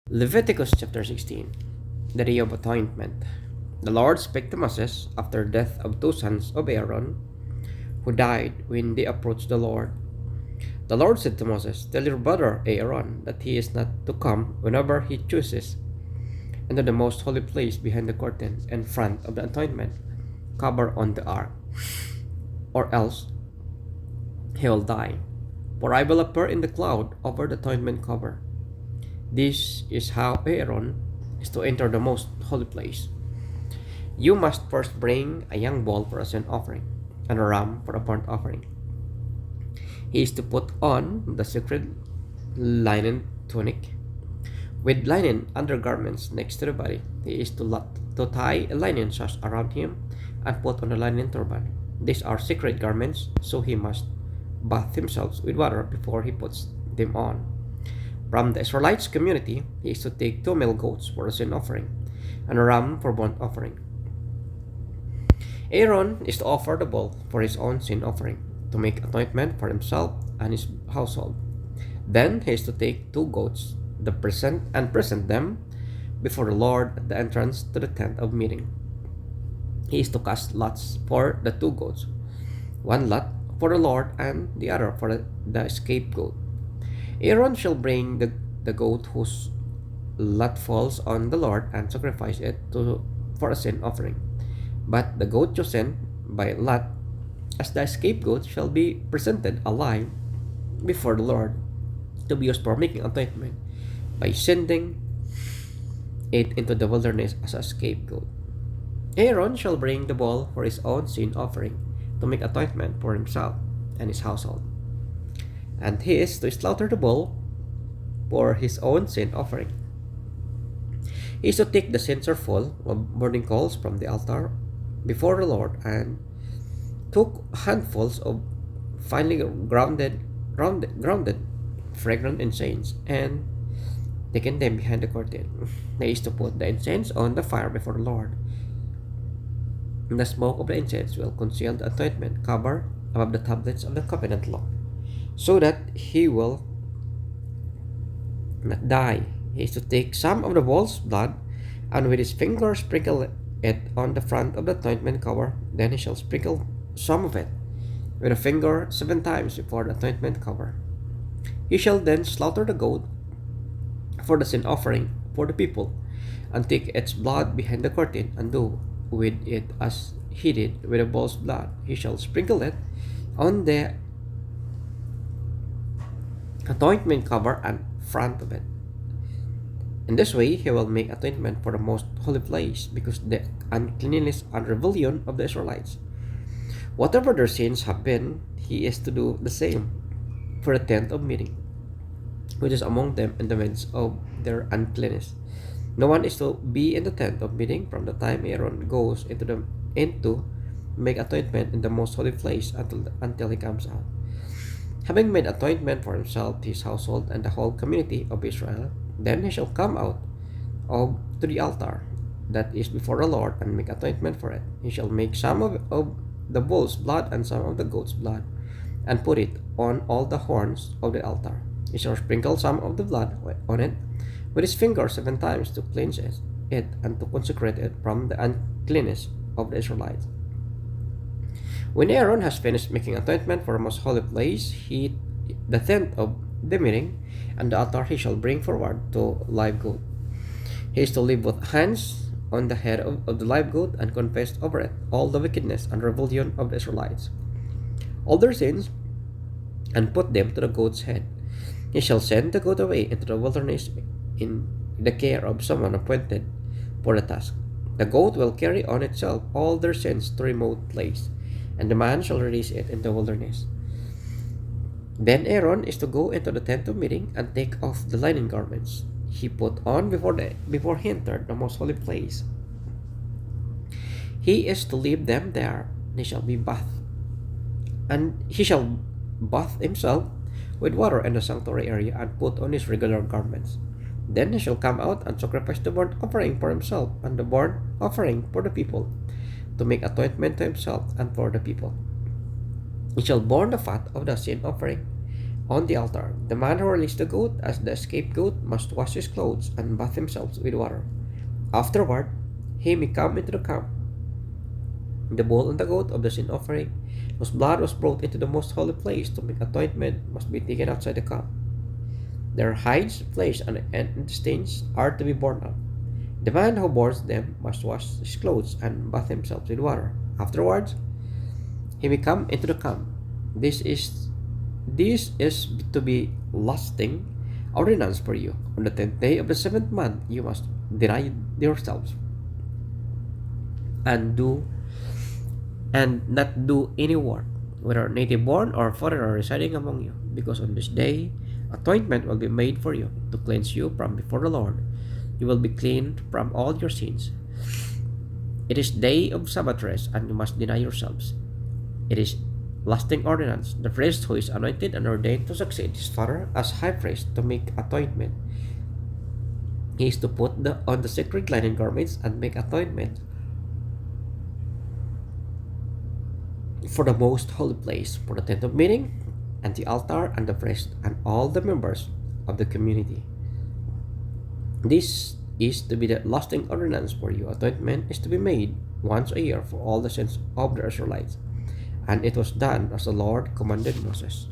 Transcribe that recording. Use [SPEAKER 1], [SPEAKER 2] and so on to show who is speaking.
[SPEAKER 1] Leviticus chapter 16. The Day of Atonement. The Lord spake to Moses after the death of two sons of Aaron, who died when they approached the Lord. The Lord said to Moses, Tell your brother Aaron that he is not to come whenever he chooses into the most holy place behind the curtain in front of the atonement cover on the ark, or else he will die. For I will appear in the cloud over the atonement cover. This is how Aaron is to enter the most holy place. You must first bring a young bull for a sin offering, and a ram for a burnt offering. He is to put on the sacred linen tunic with linen undergarments next to the body. He is to tie a linen sash around him and put on a linen turban. These are sacred garments, so he must bath himself with water before he puts them on. From the Israelites' community, he is to take two male goats for a sin offering and a ram for burnt offering. Aaron is to offer the bull for his own sin offering, to make atonement for himself and his household. Then he is to take two goats and present them before the Lord at the entrance to the tent of meeting. He is to cast lots for the two goats, one lot for the Lord and the other for the scapegoat. Aaron shall bring the goat whose lot falls on the Lord and sacrifice it for a sin offering. But the goat chosen by lot as the scapegoat shall be presented alive before the Lord to be used for making atonement by sending it into the wilderness as a scapegoat. Aaron shall bring the bull for his own sin offering to make atonement for himself and his household. And he is to slaughter the bull for his own sin offering. He is to take the censer full of burning coals from the altar before the Lord and took handfuls of finely grounded fragrant incense and taken them behind the curtain. He is to put the incense on the fire before the Lord. And the smoke of the incense will conceal the atonement cover above the tablets of the covenant law, so that he will not die. He is to take some of the bull's blood and with his finger sprinkle it on the front of the atonement cover. Then he shall sprinkle some of it with a finger 7 times before the atonement cover. He shall then slaughter the goat for the sin offering for the people, and take its blood behind the curtain, and do with it as he did with the bull's blood. He shall sprinkle it on the atonement cover and front of it. In this way, he will make atonement for the most holy place, because the uncleanness and rebellion of the Israelites. Whatever their sins have been, he is to do the same for the tent of meeting, which is among them in the midst of their uncleanness. No one is to be in the tent of meeting from the time Aaron goes into make atonement in the most holy place until he comes out. Having made atonement for himself, his household, and the whole community of Israel, then he shall come out to the altar that is before the Lord and make atonement for it. He shall make some of the bull's blood and some of the goat's blood, and put it on all the horns of the altar. He shall sprinkle some of the blood on it with his finger 7 times to cleanse it and to consecrate it from the uncleanness of the Israelites. When Aaron has finished making atonement for the most holy place, the tent of the meeting, and the altar, he shall bring forward to live goat. He is to lay both hands on the head of the live goat and confess over it all the wickedness and rebellion of the Israelites, all their sins, and put them to the goat's head. He shall send the goat away into the wilderness in the care of someone appointed for the task. The goat will carry on itself all their sins to a remote place, and the man shall release it in the wilderness. Then Aaron is to go into the tent of meeting and take off the linen garments he put on before he entered the most holy place. He is to leave them there. He shall be bathed, and he shall bathe himself with water in the sanctuary area and put on his regular garments. Then he shall come out and sacrifice the burnt offering for himself and the burnt offering for the people, to make atonement to himself and for the people. He shall burn the fat of the sin offering On the altar, the man who released the goat as the scapegoat must wash his clothes and bathe himself with water. Afterward, he may come into the camp. The bull and the goat of the sin offering, whose blood was brought into the most holy place to make atonement, must be taken outside the camp. Their hides, flesh, and intestines are to be burned up. The man who burns them must wash his clothes and bathe himself with water. Afterwards, he may come into the camp. This is this is to be lasting ordinance for you. On the 10th day of the seventh month, you must deny yourselves and do and not do any work, whether native born or foreigner residing among you, because on this day atonement will be made for you to cleanse you from before the Lord. You will be cleaned from all your sins. It is day of Sabbath rest, and you must deny yourselves. It is lasting ordinance. The priest who is anointed and ordained to succeed his father as high priest to make atonement, he is to put on the sacred linen garments and make atonement for the most holy place, for the tent of meeting, and the altar, and the priest, and all the members of the community. This is to be the lasting ordinance for you. Atonement is to be made once a year for all the sins of the Israelites. And it was done as the Lord commanded Moses.